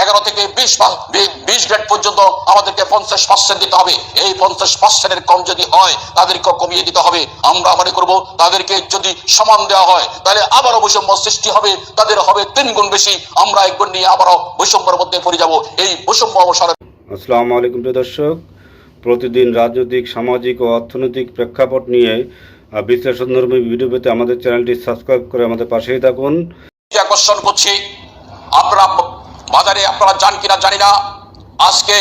11 থেকে 20 গ্রেড পর্যন্ত আমাদেরকে 50% দিতে হবে। এই 50%-এর কম যদি হয় তাদেরকে কমিয়ে দিতে হবে। আমরা মনে করব তাদেরকে যদি সমান দেওয়া হয় তাহলে আবারও বৈষম্য সৃষ্টি হবে, তাদের হবে 3 গুণ বেশি। আমরা 1 গুণ নিয়ে আবারও বৈষম্যের মধ্যে পড়ে যাব। এই বৈষম্য অবসানের। আসসালামু আলাইকুম প্রিয় দর্শক, প্রতিদিন রাজনৈতিক, সামাজিক ও অর্থনৈতিক প্রেক্ষাপট নিয়ে বিশ্লেষণধর্মী ভিডিও পেতে আমাদের চ্যানেলটি সাবস্ক্রাইব করে আমাদের পাশেই থাকুন। আকর্ষণ করছি, আপনারা বাজারে আপনারা যান কিনা জানি না, আজকে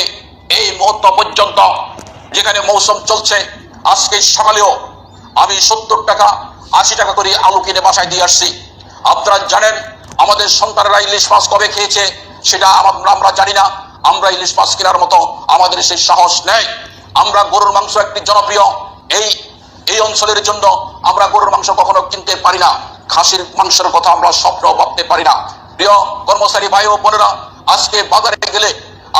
এই মুহূর্ত পর্যন্ত যেখানে মৌসুম চলছে, আজকে সকালেও আমি 70 টাকা 80 টাকা করে আলু কিনে বাসায় দিয়ে আসছি। আপনারা জানেন আমাদের সন্তানেরা ইলিশ মাছ কবে খেয়েছে সেটা আমরা জানি না। আমরা ইলিশ মাছ কেনার মতো আমাদের সেই সাহস নেই। আমরা গরুর মাংস একটি জনপ্রিয় এই অঞ্চলের জন্য আমরা গরুর মাংস কখনো কিনতে পারি না। খাসির মাংসের কথা আমরা স্বপ্ন ভাবতে পারি না। প্রিয় কর্মচারী ভাই ও বোনেরা, আজকে বাজারে গেলে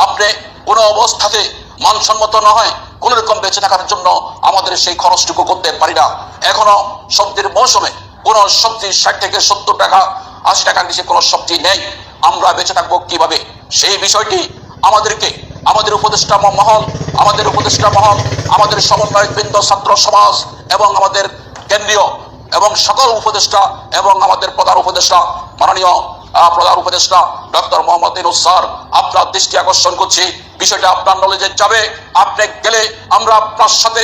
আপনি কোনো অবস্থাতে মানসম্মত না হয় কোন রকম বেঁচে থাকার জন্য আমাদের সেই খরচটুকু করতে পারি না। এখনো সবজির মৌসুমে কোনো সবজি 60 থেকে 70 টাকা 80 টাকার নিচে কোনো সবজি নেই। আমরা বেঁচে থাকবো কিভাবে? সেই বিষয়টি আমাদের উপদেষ্টা মহল, আমাদের সমন্বয়ক বৃন্দ, ছাত্র সমাজ এবং আমাদের কেন্দ্রীয় এবং সকল উপদেষ্টা এবং আমাদের প্রধান উপদেষ্টা মাননীয় প্রধান উপদেষ্টা ডক্টর মোহাম্মদ ইউনূস স্যার, আপনার দৃষ্টি আকর্ষণ করছি। বিষয়টা আপনার নলেজে যাবে। আপনি গেলে আমরা আপনার সাথে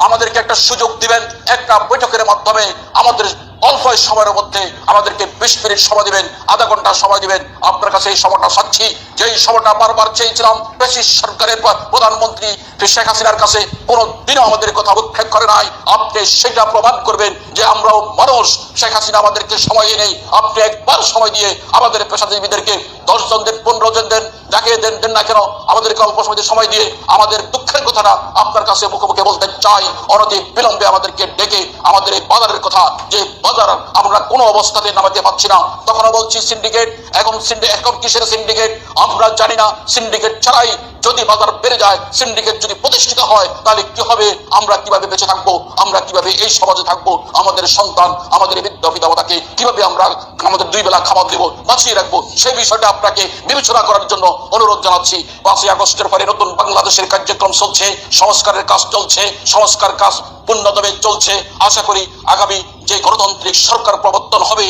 আমাদেরকে একটা সুযোগ দিবেন, একটা বৈঠকের মাধ্যমে আমাদের অল্প সময়ের মধ্যে আমাদেরকে 20 মিনিট সময় দিবেন, আধা ঘন্টা সময় দিবেন। আপনার কাছে এই সময়টা চাচ্ছি, যেই সময়টা বারবার চেয়েছিলাম ব্রিটিশ সরকারের প্রধানমন্ত্রী শেখ হাসিনার কাছে কোনোদিনও আমাদের কথা উল্লেখ করে নাই। আপনি সেটা প্রমাণ করবেন যে আমরাও মানুষ, শেখ হাসিনা আমাদেরকে সময় নেই। আপনি একবার সময় দিয়ে আমাদের পেশাজীবীদেরকে 10 জন দেন, 15 জন দেন, যাকে দেন না কেন, আমাদেরকে অল্প সময় দিয়ে আমাদের দুঃখের কথাটা আপনার কাছে মুখে মুখে বলতে চাই। অনতি বিলম্বে আমাদেরকে ডেকে আমাদের এই বাজারের কথা, যে বাজার আমরা কোনো অবস্থাতে নামাতে পারছি না। তখনও বলছি সিন্ডিকেট, এখন কিসের সিন্ডিকেট আমরা জানি না। সিন্ডিকেট ছাড়াই যদি বাজার বেড়ে যায়, সিন্ডিকেট যদি প্রতিষ্ঠিত হয়, তাহলে কি হবে? আমরা কিভাবে বেঁচে থাকবো? আমরা কিভাবে এই সমাজে থাকবো? আমাদের সন্তান, আমাদের বৃদ্ধ পিতামাতাকে কিভাবে আমরা আমাদের 2 বেলা খাবার দেবো, বাঁচিয়ে রাখবো? সেই বিষয়টা আপনাকে বিবেচনা করার জন্য অনুরোধ জানাচ্ছি। 5ই আগস্টের পরে নতুন বাংলাদেশের কার্যক্রম চলছে, সংস্কারের কাজ চলছে, সংস্কার কাজ পূর্ণদমে চলছে। আশা করি আগামী যে গণতান্ত্রিক সরকার প্রবর্তন হবে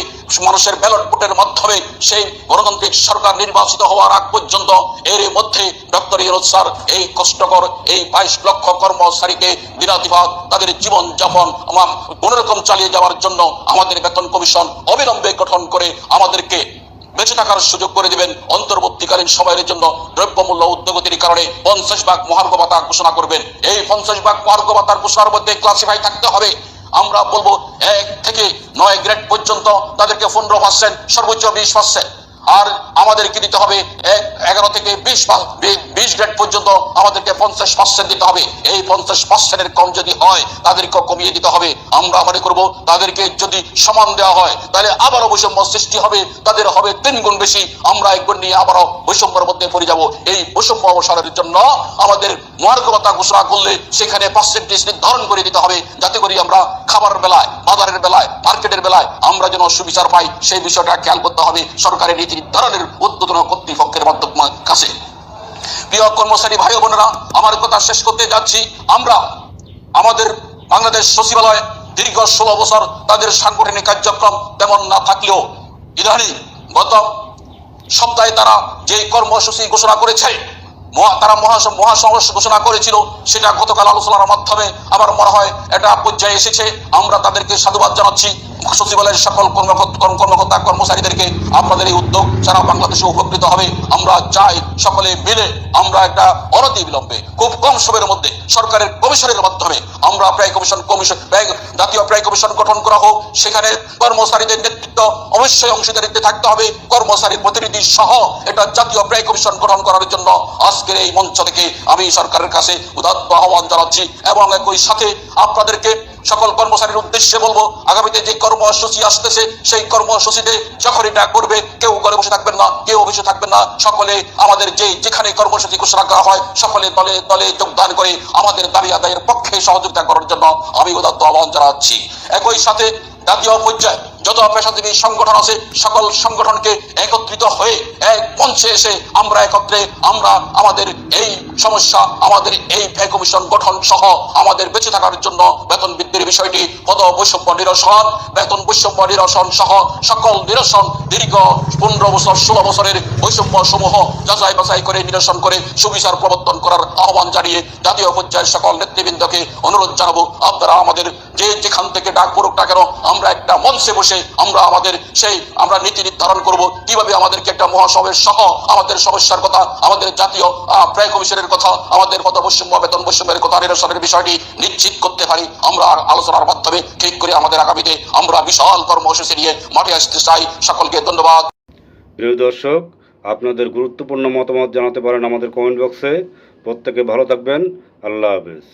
মানুষের ব্যালট ভোটের মাধ্যমে, সেই গণতান্ত্রিক সরকার নির্বাচিত হওয়ার আগ পর্যন্ত এর মধ্যে ডক্টর ইউনূস স্যার এই কষ্টকর এই 22 লক্ষ কর্মচারীকে দিনাতিপাত তাদের জীবন যাপন কোনোরকম চালিয়ে যাওয়ার জন্য আমাদের বেতন কমিশন অবিলম্বে গঠন করে আমাদেরকে বেঁচে থাকার সুযোগ করে দিবেন। অন্তর্বর্তীকালীন সময়ের জন্য দ্রব্যমূল্য ঊর্ধ্বগতির কারণে 50 ভাগ মহার্ঘ ভাতা ঘোষণা করবেন। এই 50 ভাগ মহার্ঘ ভাতার ঘোষণার মধ্যে ক্লাসিফাই থাকতে হবে। আমরা বলবো 1 থেকে 9 গ্রেড পর্যন্ত তাদেরকে 15%, সর্বোচ্চ 20%। আর আমাদেরকে দিতে হবে 11 থেকে 20 গ্রেড পর্যন্ত আমাদেরকে 50% দিতে হবে। এই 50%-এর কম যদি হয় তাদেরকে কমিয়ে দিতে হবে। আমরা মনে করব তাদেরকে যদি সমান দেওয়া হয় তাহলে আবারও বৈষম্য সৃষ্টি হবে, তাদের হবে 3 গুণ বেশি। আমরা 1 গুণ নিয়ে আবারও বৈষম্যের মধ্যে পড়ে যাব। এই বৈষম্য অবসানের জন্য আমাদের মহার্ঘ ভাতা ঘোষণা করলে সেখানে পার্সেন্টেজ নির্ধারণ করে দিতে হবে, যাতে করে আমরা খাবারের বেলায়, বাজারের বেলায়, মার্কেটের বেলায় আমরা যেন সুবিচার পাই। সেই বিষয়টা খেয়াল করতে হবে সরকারের নীতি নির্ধারণের উদ্বোধন কর্তৃপক্ষের কাছে। প্রিয় কর্মচারী ভাই বোনেরা, আমার কথা শেষ করতে যাচ্ছি। আমরা আমাদের বাংলাদেশ সচিবালয় দীর্ঘ 16 বছর তাদের সাংগঠনিক কার্যক্রম তেমন না থাকলেও ইদানিং গত সপ্তাহে তারা যে কর্মসূচি ঘোষণা করেছে, তারা মহাসমাবেশ ঘোষণা করেছিল, সেটা গতকাল আলোচনার মাধ্যমে আমার মনে হয় এটা পর্যায়ে এসেছে। আমরা তাদেরকে সাধুবাদ জানাচ্ছি। সচিবালয়ের সকল কর্মকর্তা কর্মচারীদেরকে আপনাদের এই উদ্যোগ সারা বাংলাদেশে উপকৃত হবে। আমরা চাই সকলে মিলে আমরা একটা অনতি বিলম্বে খুব কম সময়ের মধ্যে সরকারের কমিশনের মাধ্যমে আমরা জাতীয় ব্যয় কমিশন গঠন করা হোক। সেখানে কর্মচারীদের নেতৃত্ব অবশ্যই অংশীদারিত্বে থাকতে হবে, কর্মচারী প্রতিনিধি সহ এটা জাতীয় ব্যয় কমিশন গঠন করার জন্য আজকের এই মঞ্চ থেকে আমি সরকারের কাছে উদাত্ত আহ্বান জানাচ্ছি। এবং একই সাথে আপনাদেরকে সকল কর্মচারীর উদ্দেশ্যে বলবো, আগামীতে যে কর্মসূচি আসতেছে সেই কর্মসূচিতে যখন এটা করবে কেউ ঘরে বসে থাকবেন না, কেউ অফিসে থাকবেন না। সকলে আমাদের যেখানে কর্মসূচি ঘোষণা করা হয় সকলে দলে দলে যোগদান করে আমাদের দাবি আদায়ের পক্ষে সহযোগিতা করার জন্য আমি উদাত্ত আহ্বান জানাচ্ছি। একই সাথে জাতীয় পর্যায়ে যত পেশাজীবী সংগঠন আছে সকল সংগঠনকে একত্রিত হয়ে এক মঞ্চে এসে আমরা একত্রে আমরা আমাদের এই সমস্যা, আমাদের এই ব্যয় কমিশন গঠন সহ আমাদের বেঁচে থাকার জন্য বেতন বৃদ্ধির বিষয়টি, পদ বৈষম্য নিরসন, বেতন বৈষম্য নিরসন সহ সকল নিরসন, দীর্ঘ 15 বছর 16 বছরের বৈষম্য সমূহ যাচাই বাছাই করে নিরসন করে সুবিচার প্রবর্তন করার আহ্বান জানিয়ে জাতীয় পর্যায়ের সকল নেতৃবৃন্দকে অনুরোধ জানাবো, আপনারা আমাদের যে যেখান থেকে ডাক পড়ুক না কেন আমরা একটা মঞ্চে বসে আমরা আমাদের আমরা নীতি নির্ধারণ করব কিভাবে আমাদেরকে একটা মহাসমাবেশ সহ আমাদের সমস্যার কথা, আমাদের জাতীয় ব্যয় কমিশনের কথা, আমাদের পদ বৈষম্য বেতন বৈষম্যের কথা নিরসনের বিষয়টি নিশ্চিত করতে পারি। আমরা আলোচনার মাধ্যমে ঠিক করে আমাদের আগামীতে আমরা বিশাল কর্মসূচি নিয়ে মাঠে আসতে চাই। সকলকে ধন্যবাদ। প্রিয় দর্শক, আপনাদের গুরুত্বপূর্ণ মতামত জানাতে পারেন আমাদের কমেন্ট বক্সে। প্রত্যেকে ভালো থাকবেন। আল্লাহ হাফেজ।